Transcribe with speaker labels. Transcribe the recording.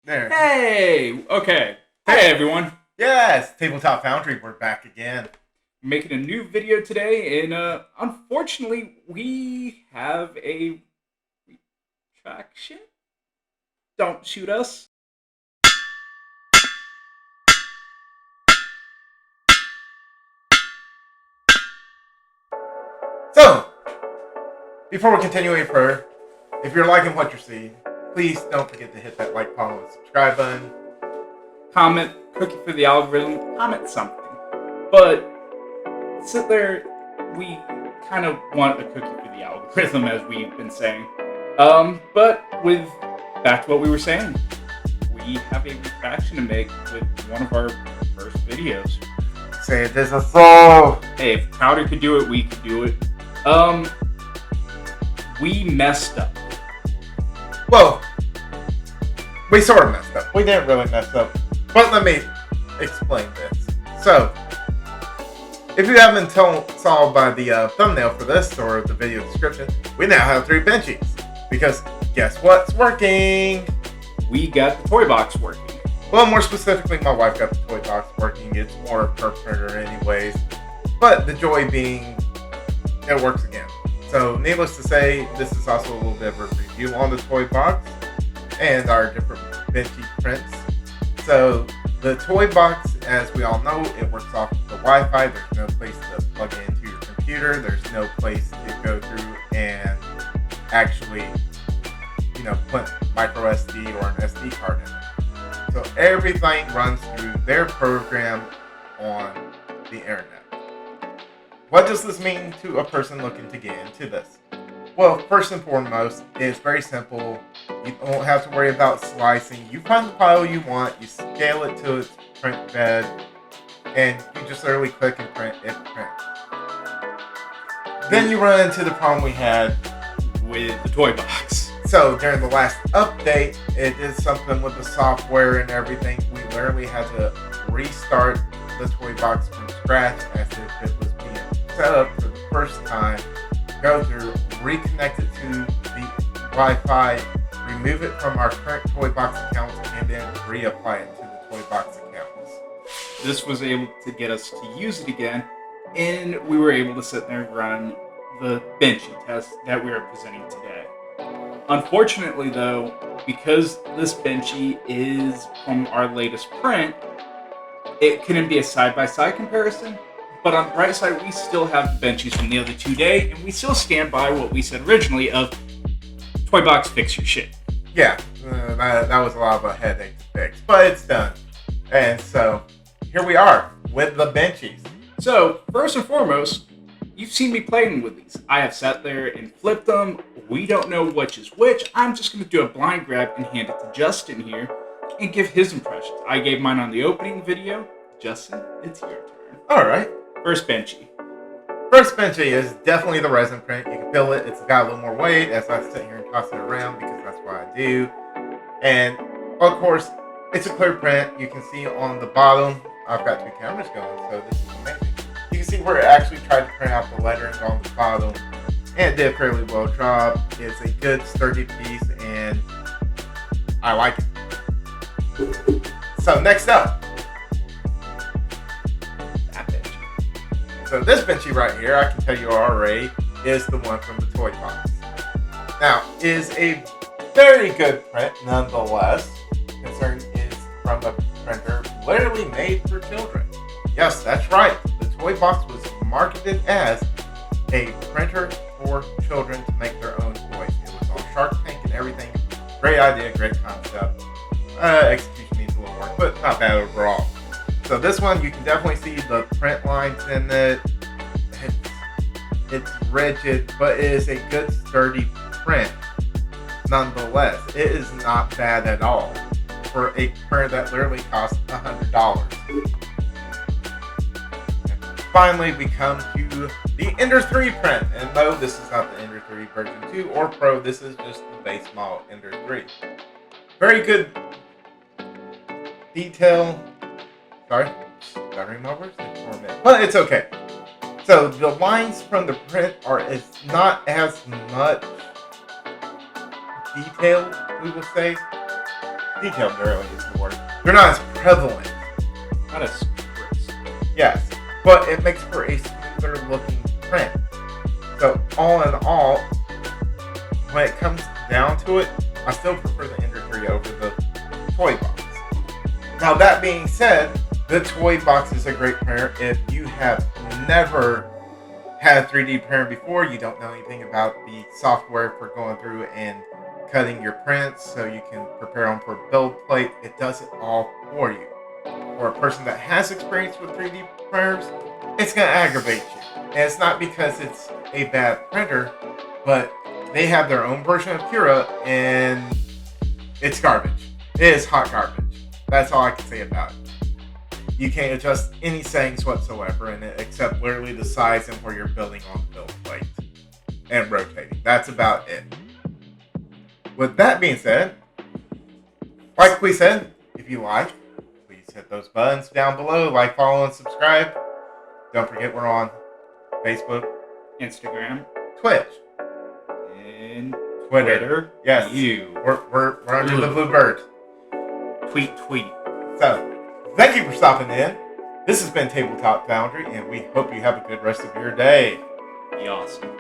Speaker 1: There.
Speaker 2: Hey! Okay. Hey, everyone.
Speaker 1: Yes, Tabletop Foundry, we're back again.
Speaker 2: Making a new video today, and unfortunately, we have a retraction. Don't shoot us.
Speaker 1: So, before we continue any further, if you're liking what you're seeing, please don't forget to hit that like, follow, and subscribe button.
Speaker 2: Comment, cookie for the algorithm, comment something. But, sit there, we kind of want a cookie for the algorithm, as we've been saying. But with, back to what we were saying, we have a retraction to make with one of our first videos.
Speaker 1: Say this is so.
Speaker 2: Hey, if Powder could do it, we could do it. We messed up.
Speaker 1: Well, we sort of messed up. We didn't really mess up. But let me explain this. So, if you haven't saw by the thumbnail for this or the video description, we now have 3 Benchies. Because guess what's working?
Speaker 2: We got the Toybox working.
Speaker 1: Well, more specifically, my wife got the Toybox working. It's more per printer anyways. But the joy being, it works again. So, needless to say, this is also a little bit of a review on the Toybox and our different Benchy prints. So, the Toybox, as we all know, it works off of the Wi-Fi. There's no place to plug it into your computer. There's no place to go through and actually, put micro SD or an SD card in it. So everything runs through their program on the internet. What does this mean to a person looking to get into this? Well, first and foremost, it's very simple. You don't have to worry about slicing. You find the file you want, you scale it to its print bed, and you just literally click and print, it prints. Then you run into the problem we had
Speaker 2: with the Toybox.
Speaker 1: So during the last update, it did something with the software and everything. We literally had to restart the Toybox from scratch as if it was being set up for the first time. Go through, reconnect it to the Wi-Fi, remove it from our current Toybox accounts, and then reapply it to the Toybox accounts.
Speaker 2: This was able to get us to use it again, and we were able to sit there and run the Benchy test that we are presenting today. Unfortunately, though, because this Benchy is from our latest print, it couldn't be a side-by-side comparison. But on the right side, we still have the Benchies from the other 2 days, and we still stand by what we said originally of Toybox, fix your shit.
Speaker 1: Yeah, that was a lot of a headache to fix, but it's done. And so, here we are with the Benchies.
Speaker 2: So, first and foremost, you've seen me playing with these. I have sat there and flipped them. We don't know which is which. I'm just going to do a blind grab and hand it to Justin here and give his impressions. I gave mine on the opening video. Justin, it's your turn.
Speaker 1: Alright.
Speaker 2: First Benchy.
Speaker 1: First Benchy is definitely the resin print. You can feel it. It's got a little more weight as I sit here and toss it around because that's what I do. And, of course, it's a clear print. You can see on the bottom, I've got 2 cameras going, so this is amazing. You can see where it actually tried to print out the lettering on the bottom. And it did a fairly well job. It's a good sturdy piece and I like it. So next up, that Benchy. So this Benchy right here, I can tell you already, is the one from the Toybox. Now, is a very good print nonetheless, considering it's from a printer literally made for children. Yes, that's right. The Toybox was marketed as a printer for children to make their own toys. It was on Shark Tank and everything. Great idea, great concept. Execution needs a little work, but not bad overall. So this one, you can definitely see the print lines in it. It's rigid, but it is a good sturdy print. Nonetheless, it is not bad at all for a printer that literally costs $100. Finally, we come to the Ender 3 print. And no, this is not the Ender 3 version 2 or Pro. This is just the base model Ender 3. Very good detail. Sorry, stuttering my words for a minute. But it's okay. So the lines from the print are not as much detailed, we will say. detailed really is the word. They're not as prevalent.
Speaker 2: Not as crisp.
Speaker 1: Yes, but it makes for a smoother looking print. So all in all, when it comes down to it, I still prefer the Ender 3 over the Toybox. Now that being said, the Toybox is a great printer if you have never had a 3D printer before, you don't know anything about the software for going through and cutting your prints so you can prepare them for build plate. It does it all for you. For a person that has experience with 3D printers, it's going to aggravate you. And it's not because it's a bad printer, but they have their own version of Cura and it's garbage. It is hot garbage. That's all I can say about it. You can't adjust any settings whatsoever in it except literally the size and where you're building on the build plate and rotating. That's about it. With that being said, like we said, if you like, please hit those buttons down below. Like, follow, and subscribe. Don't forget we're on Facebook,
Speaker 2: Instagram,
Speaker 1: Twitch,
Speaker 2: and
Speaker 1: Twitter. Yes. We're under the blue bird.
Speaker 2: Tweet.
Speaker 1: So, thank you for stopping in. This has been Tabletop Foundry, and we hope you have a good rest of your day.
Speaker 2: Be awesome.